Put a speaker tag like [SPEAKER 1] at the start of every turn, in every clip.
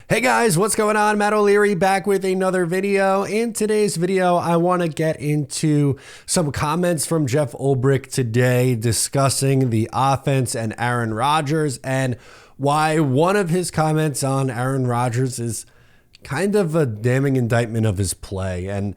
[SPEAKER 1] Hey guys, what's going on? Matt O'Leary back with another video. In today's video, I want to get into some comments from Jeff Ulbrich today discussing the offense and Aaron Rodgers and why one of his comments on Aaron Rodgers is kind of a damning indictment of his play. And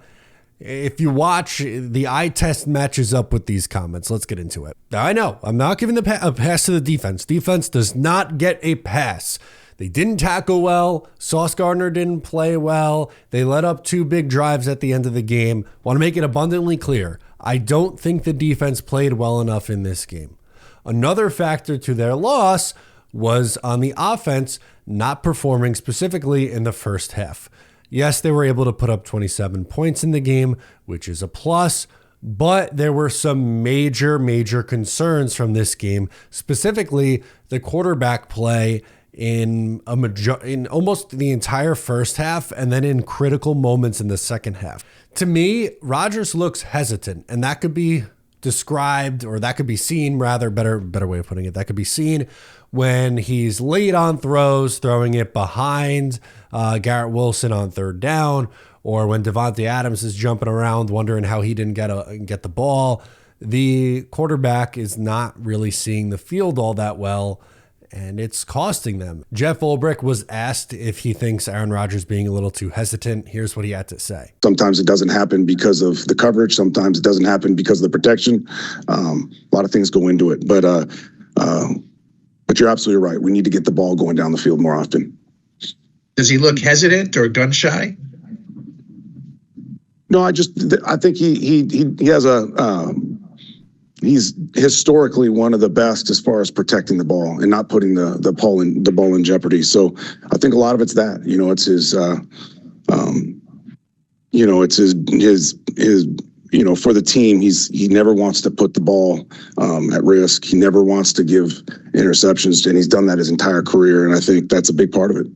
[SPEAKER 1] if you watch, the eye test matches up with these comments. Let's get into it. Now, I know I'm not giving a pass to the defense. Defense does not get a pass. They didn't tackle well. Sauce Gardner didn't play well. They let up two big drives at the end of the game. Want to make it abundantly clear, I don't think the defense played well enough in this game. Another factor to their loss was on the offense not performing specifically in the first half. Yes, they were able to put up 27 points in the game, which is a plus, but there were some major concerns from this game, specifically the quarterback play in almost the entire first half and then in critical moments in the second half. To me, Rodgers looks hesitant, and that could be described, or that could be seen, rather, better way of putting it, that could be seen when he's late on throws, throwing it behind Garrett Wilson on third down, or when Davante Adams is jumping around wondering how he didn't get the ball. The quarterback is not really seeing the field all that well, and it's costing them. Jeff Ulbrich was asked if he thinks Aaron Rodgers being a little too hesitant. Here's what he had to say.
[SPEAKER 2] Sometimes it doesn't happen because of the coverage. Sometimes it doesn't happen because of the protection. A lot of things go into it. But you're absolutely right. We need to get the ball going down the field more often.
[SPEAKER 3] Does he look hesitant or gun shy?
[SPEAKER 2] No, I think he has he's historically one of the best as far as protecting the ball and not putting the ball in jeopardy. So I think a lot of it's that, it's his, it's for the team, he never wants to put the ball at risk. He never wants to give interceptions, and he's done that his entire career. And I think that's a big part of it.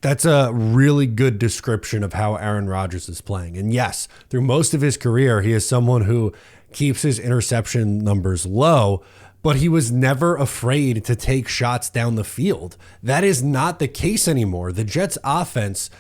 [SPEAKER 1] That's a really good description of how Aaron Rodgers is playing. And yes, through most of his career, he is someone who keeps his interception numbers low, but he was never afraid to take shots down the field. That is not the case anymore. The Jets offense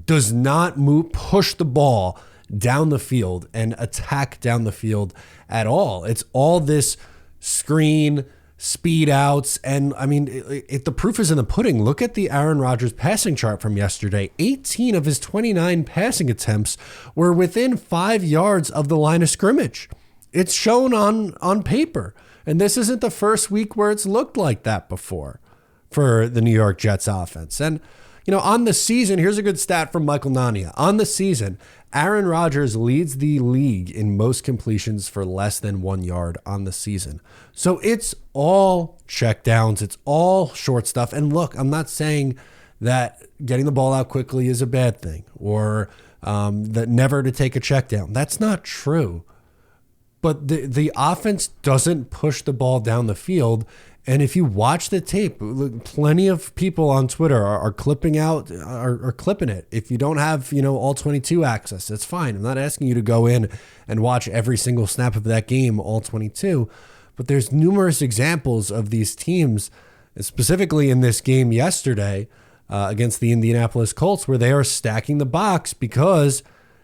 [SPEAKER 1] does not push the ball down the field and attack down the field at all. It's all this screen, speed outs, and I mean, the proof is in the pudding. Look at the Aaron Rodgers passing chart from yesterday. 18 of his 29 passing attempts were within 5 yards of the line of scrimmage. It's shown on paper. And this isn't the first week where it's looked like that before for the New York Jets offense. And, on the season, here's a good stat from Michael Nania. On the season, Aaron Rodgers leads the league in most completions for less than 1 yard on the season. So it's all checkdowns. It's all short stuff. And look, I'm not saying that getting the ball out quickly is a bad thing or that never to take a check down. That's not true. But the offense doesn't push the ball down the field. And if you watch the tape, plenty of people on Twitter are clipping it. If you don't have, all 22 access, that's fine. I'm not asking you to go in and watch every single snap of that game, all 22. But there's numerous examples of these teams, specifically in this game yesterday against the Indianapolis Colts, where they are stacking the box because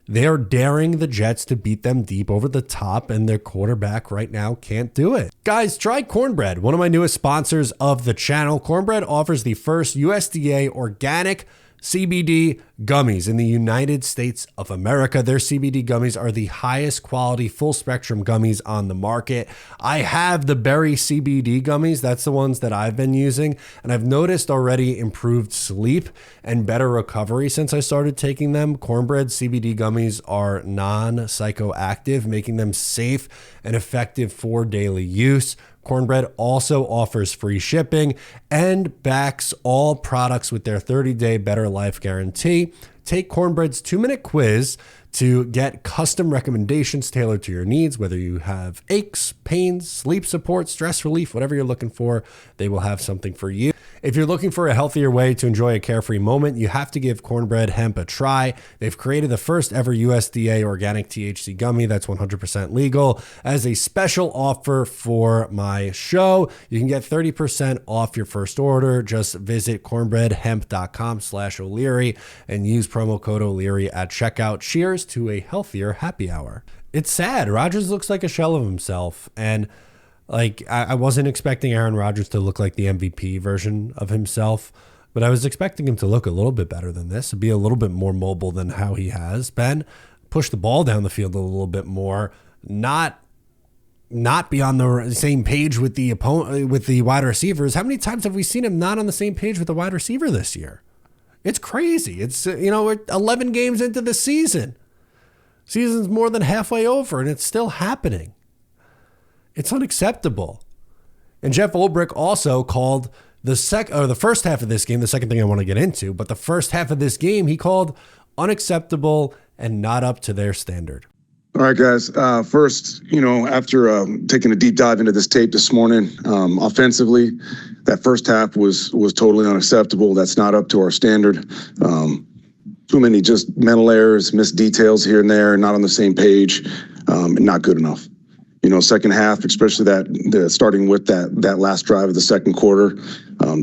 [SPEAKER 1] they are daring the Jets to beat them deep over the top, and their quarterback right now can't do it. Guys, try Cornbread, one of my newest sponsors of the channel. Cornbread offers the first USDA organic CBD gummies in the United States of America. Their CBD gummies are the highest quality full spectrum gummies on the market. I have the berry CBD gummies. That's the ones that I've been using, and I've noticed already improved sleep and better recovery since I started taking them. Cornbread CBD gummies are non-psychoactive, making them safe and effective for daily use. Cornbread also offers free shipping and backs all products with their 30-day Better Life guarantee. Take Cornbread's 2-minute quiz to get custom recommendations tailored to your needs, whether you have aches, pains, sleep support, stress relief, whatever you're looking for, they will have something for you. If you're looking for a healthier way to enjoy a carefree moment, you have to give Cornbread Hemp a try. They've created the first ever USDA organic THC gummy that's 100% legal. As a special offer for my show, you can get 30% off your first order. Just visit cornbreadhemp.com/O'Leary and use promo code O'Leary at checkout. Cheers to a healthier happy hour. It's sad. Rodgers looks like a shell of himself, and I wasn't expecting Aaron Rodgers to look like the MVP version of himself, but I was expecting him to look a little bit better than this, be a little bit more mobile than how he has been, push the ball down the field a little bit more, not be on the same page with the opponent, with the wide receivers. How many times have we seen him not on the same page with the wide receiver this year? It's crazy. It's, we're 11 games into the season. Season's more than halfway over, and it's still happening. It's unacceptable. And Jeff Ulbrich also called the first half of this game, the second thing I want to get into, but the first half of this game, he called unacceptable and not up to their standard.
[SPEAKER 2] All right, guys. First, after taking a deep dive into this tape this morning, offensively, that first half was totally unacceptable. That's not up to our standard. Too many just mental errors, missed details here and there, not on the same page, and not good enough. Second half, especially starting with that last drive of the second quarter,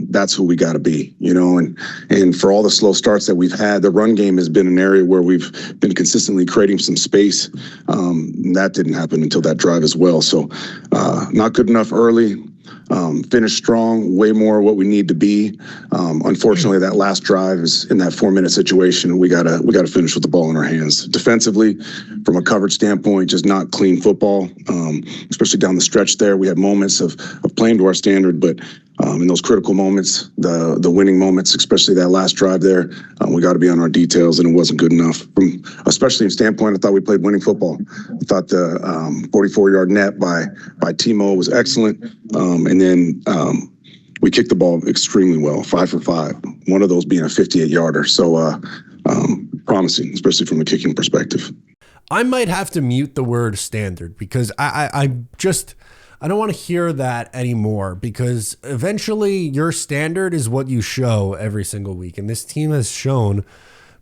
[SPEAKER 2] that's who we got to be, and for all the slow starts that we've had, the run game has been an area where we've been consistently creating some space. That didn't happen until that drive as well. So not good enough early. Finished strong, way more what we need to be. Unfortunately, that last drive is in that 4-minute situation. We gotta finish with the ball in our hands. Defensively, from a coverage standpoint, just not clean football, especially down the stretch there. We had moments of playing to our standard, but in those critical moments, the winning moments, especially that last drive there, we got to be on our details, and it wasn't good enough. From especially in standpoint, I thought we played winning football. I thought the 44-yard net by Timo was excellent, and then we kicked the ball extremely well, 5 for 5. One of those being a 58-yarder, so promising, especially from a kicking perspective.
[SPEAKER 1] I might have to mute the word standard because I don't want to hear that anymore, because eventually your standard is what you show every single week. And this team has shown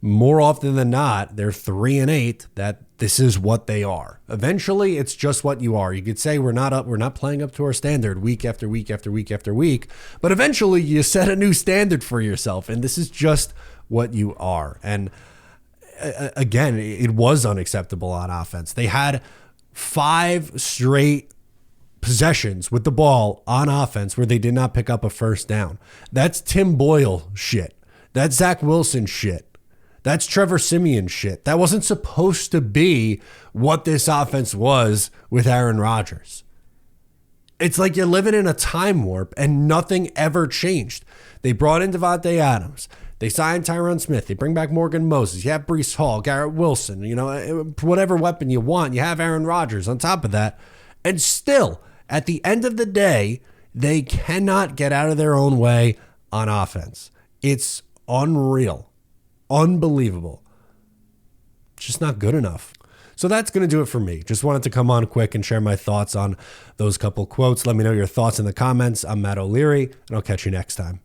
[SPEAKER 1] more often than not, they're 3-8, that this is what they are. Eventually it's just what you are. You could say we're not playing up to our standard week after week after week after week, but eventually you set a new standard for yourself, and this is just what you are. And again, it was unacceptable on offense. They had 5 straight possessions with the ball on offense where they did not pick up a first down. That's Tim Boyle shit. That's Zach Wilson shit. That's Trevor Siemian shit. That wasn't supposed to be what this offense was with Aaron Rodgers. It's like you're living in a time warp and nothing ever changed. They brought in Devontae Adams. They signed Tyron Smith. They bring back Morgan Moses. You have Breece Hall, Garrett Wilson, whatever weapon you want. You have Aaron Rodgers on top of that. And still, at the end of the day, they cannot get out of their own way on offense. It's unreal. Unbelievable. Just not good enough. So that's going to do it for me. Just wanted to come on quick and share my thoughts on those couple quotes. Let me know your thoughts in the comments. I'm Matt O'Leary, and I'll catch you next time.